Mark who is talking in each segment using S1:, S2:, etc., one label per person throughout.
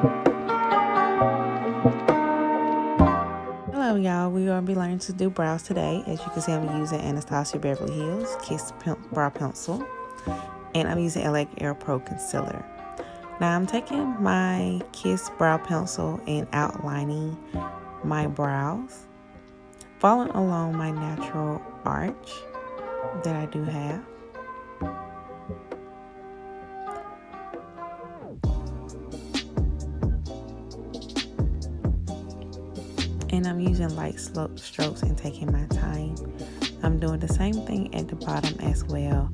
S1: Hello y'all, we are going to be learning to do brows today. As you can see, I'm using Anastasia Beverly Hills Kiss Brow Pencil, and I'm using LA Air Pro Concealer. Now I'm taking my Kiss Brow Pencil and outlining my brows, following along my natural arch that I do have. And I'm using light slope strokes and taking my time. I'm doing the same thing at the bottom as well,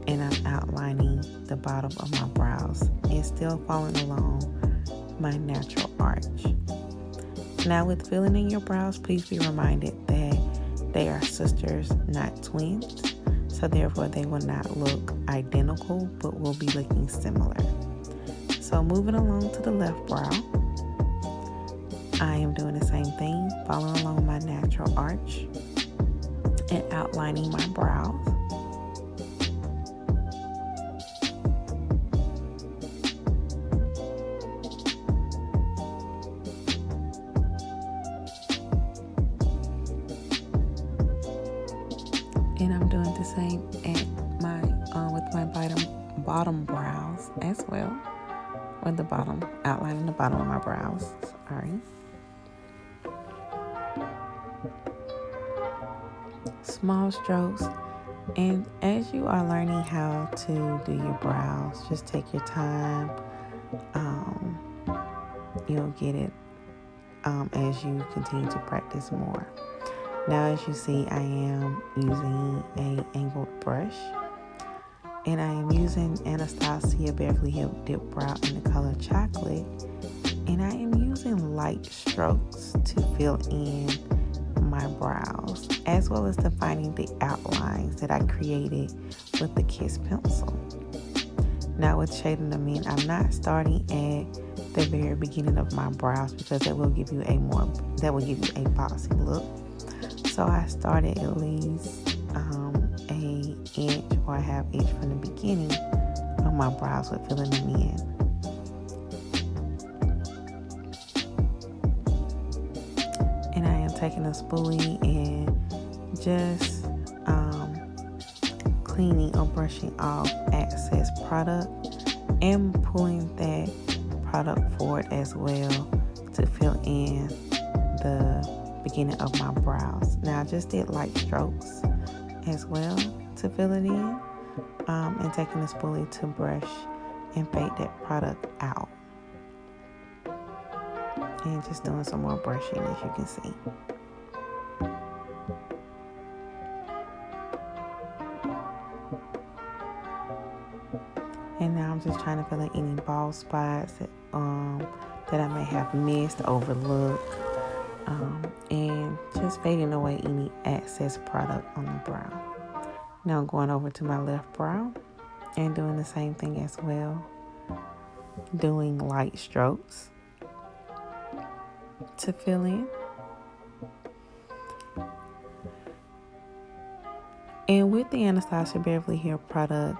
S1: and I'm outlining the bottom of my brows and still following along my natural arch. Now with filling in your brows, please be reminded that they are sisters, not twins, so therefore they will not look identical but will be looking similar. So moving along to the left brow, I am doing the same thing, following along my natural arch and outlining my brows. And I'm doing the same at my with my bottom brows as well, with the bottom, outlining the bottom of my brows. Sorry. Small strokes, and as you are learning how to do your brows, just take your time. You'll get it as you continue to practice more. Now as you see, I am using an angled brush, and I am using Anastasia Beverly Hills Dipbrow in the color chocolate, and I am using light strokes to fill in my brows, as well as defining the outlines that I created with the Kiss pencil. Now with shading them in, I'm not starting at the very beginning of my brows because that will give you a boxy look. So I started at least an inch or a half inch from the beginning of my brows with filling them in. And I am taking a spoolie and just cleaning or brushing off excess product and pulling that product forward as well to fill in the beginning of my brows. Now I just did light strokes as well to fill it in, and taking the spoolie to brush and fade that product out. And just doing some more brushing, as you can see. And now I'm just trying to fill in any bald spots that I may have missed, overlooked, and just fading away any excess product on the brow. Now I'm going over to my left brow and doing the same thing as well, doing light strokes to fill in. And with the Anastasia Beverly Hills product,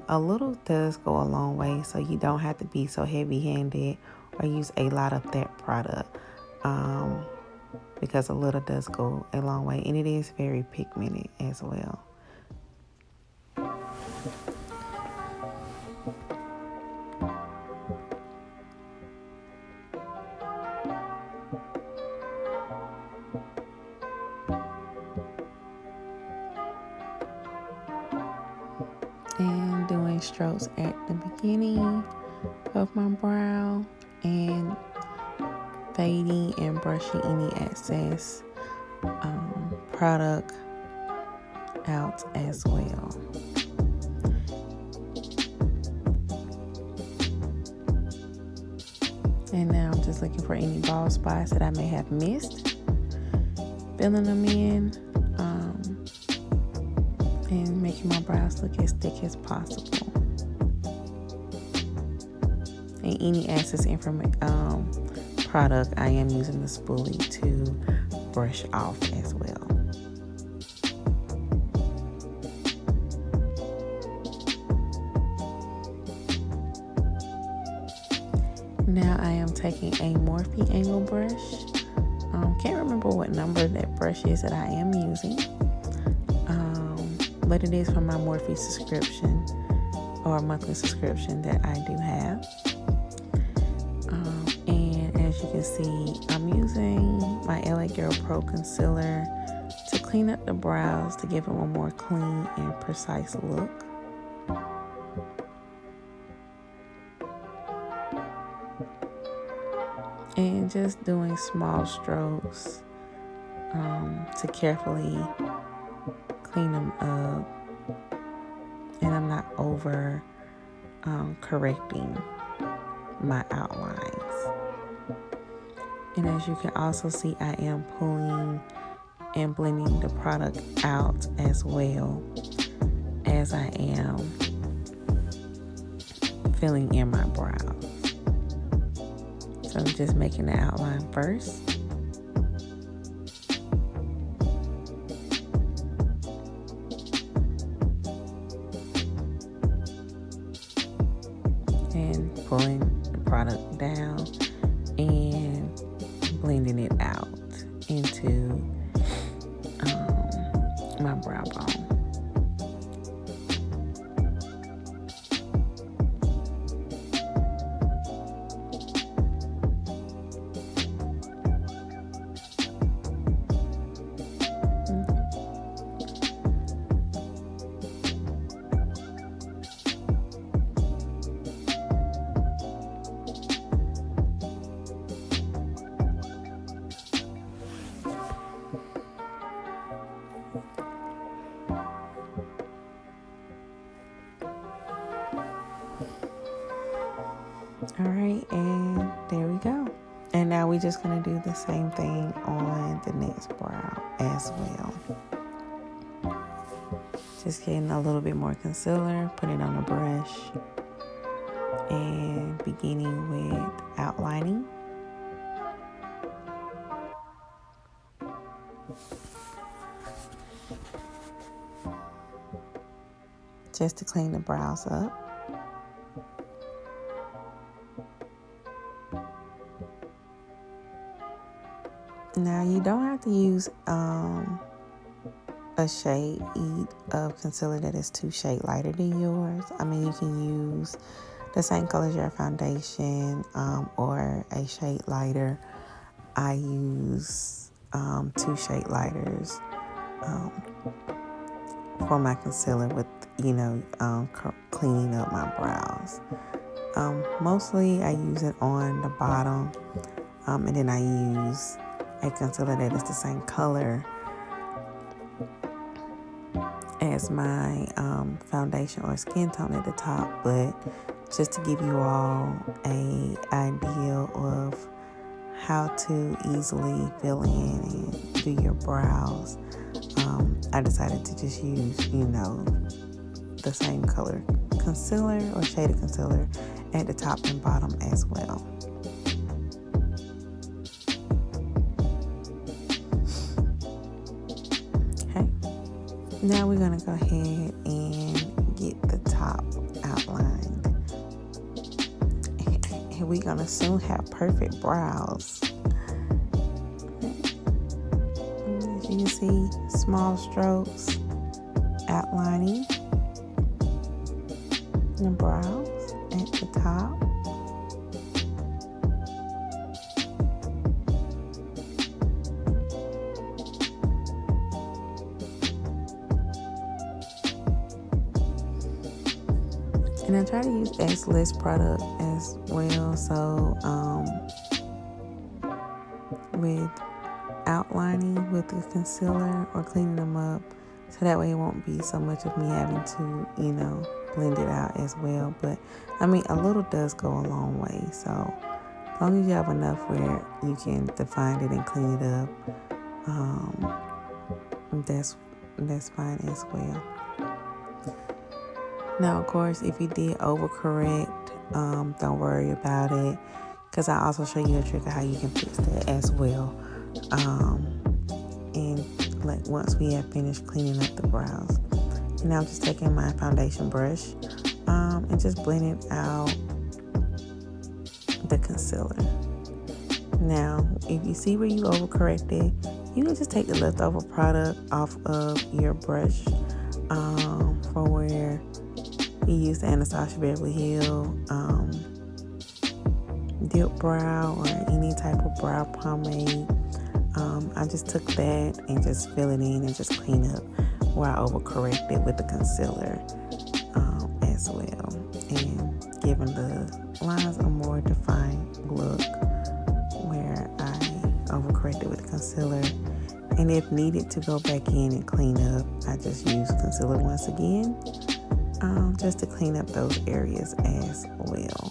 S1: a little does go a long way, so you don't have to be so heavy-handed or use a lot of that product, because a little does go a long way, and it is very pigmented as well. And doing strokes at the beginning of my brow and fading and brushing any excess product out as well. And now I'm just looking for any bald spots that I may have missed, filling them in, and making my brows look as thick as possible. And any excess product, I am using the spoolie to brush off as well. Now I am taking a Morphe angle brush. Can't remember what number that brush is that I am using, but it is from my Morphe subscription or monthly subscription that I do have. And as you can see, I'm using my LA Girl Pro Concealer to clean up the brows to give them a more clean and precise look. And just doing small strokes to carefully clean them up, and I'm not over correcting my outlines. And as you can also see, I am pulling and blending the product out as well as I am filling in my brows. So I'm just making the outline first. And pulling the product down and blending it out into my brow bone. All right, and there we go. And now we're just going to do the same thing on the next brow as well. Just getting a little bit more concealer, putting it on a brush, and beginning with outlining. Just to clean the brows up. Now you don't have to use a shade of concealer that is 2 shades lighter than yours. I mean, you can use the same color as your foundation or a shade lighter. I use 2 shade lighters for my concealer with, cleaning up my brows. Mostly I use it on the bottom, and then I use a concealer that is the same color as my foundation or skin tone at the top, but just to give you all an idea of how to easily fill in and do your brows, I decided to just use, the same color concealer or shade of concealer at the top and bottom as well. Now we're going to go ahead and get the top outlined. And we're going to soon have perfect brows. As you can see, small strokes outlining the brows at the top. And I try to use as less product as well. So with outlining with the concealer or cleaning them up, so that way it won't be so much of me having to, blend it out as well. But I mean, a little does go a long way. So as long as you have enough where you can define it and clean it up, that's fine as well. Now, of course, if you did overcorrect, don't worry about it, because I also show you a trick of how you can fix that as well. And like once we have finished cleaning up the brows, and now I'm just taking my foundation brush and just blending out the concealer. Now, if you see where you overcorrected, you can just take the leftover product off of your brush for where you use the Anastasia Beverly Hills Dipbrow or any type of brow pomade. I just took that and just fill it in and just clean up where I overcorrected with the concealer as well, and giving the lines a more defined look where I overcorrected with the concealer. And if needed to go back in and clean up, I just use concealer once again, just to clean up those areas as well.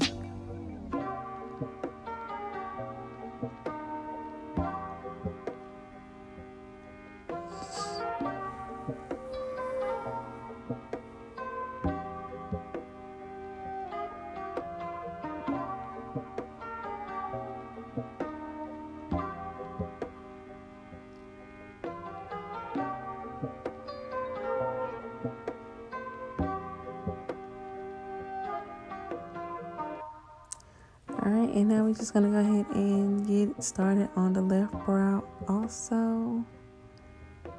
S1: Alright, and now we're just going to go ahead and get started on the left brow also,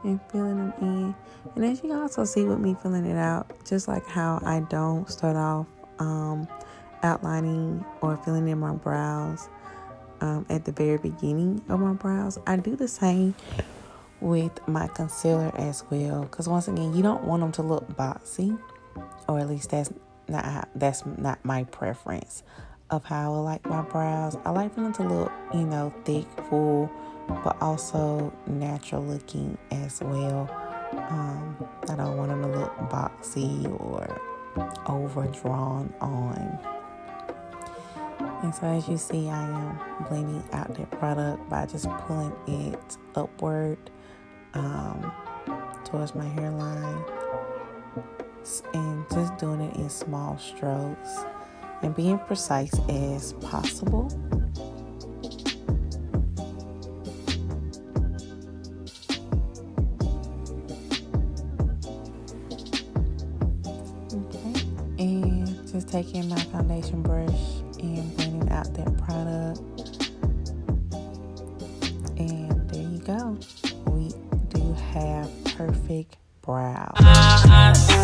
S1: and filling them in. And as you can also see with me filling it out, just like how I don't start off outlining or filling in my brows at the very beginning of my brows, I do the same with my concealer as well, because once again, you don't want them to look boxy, or at least that's not my preference of how I like my brows. I like them to look, thick, full, but also natural looking as well. I don't want them to look boxy or overdrawn on. And so as you see, I am blending out that product by just pulling it upward towards my hairline and just doing it in small strokes and being precise as possible. Okay, and just taking my foundation brush and blending out that product, and there you go. We do have perfect brows.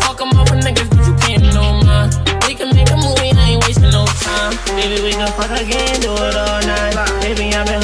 S2: Fuck 'em up with niggas, but you can't know mine. We can make a movie, I ain't wasting no time. Baby, we can fuck again, do it all night. Baby, I've been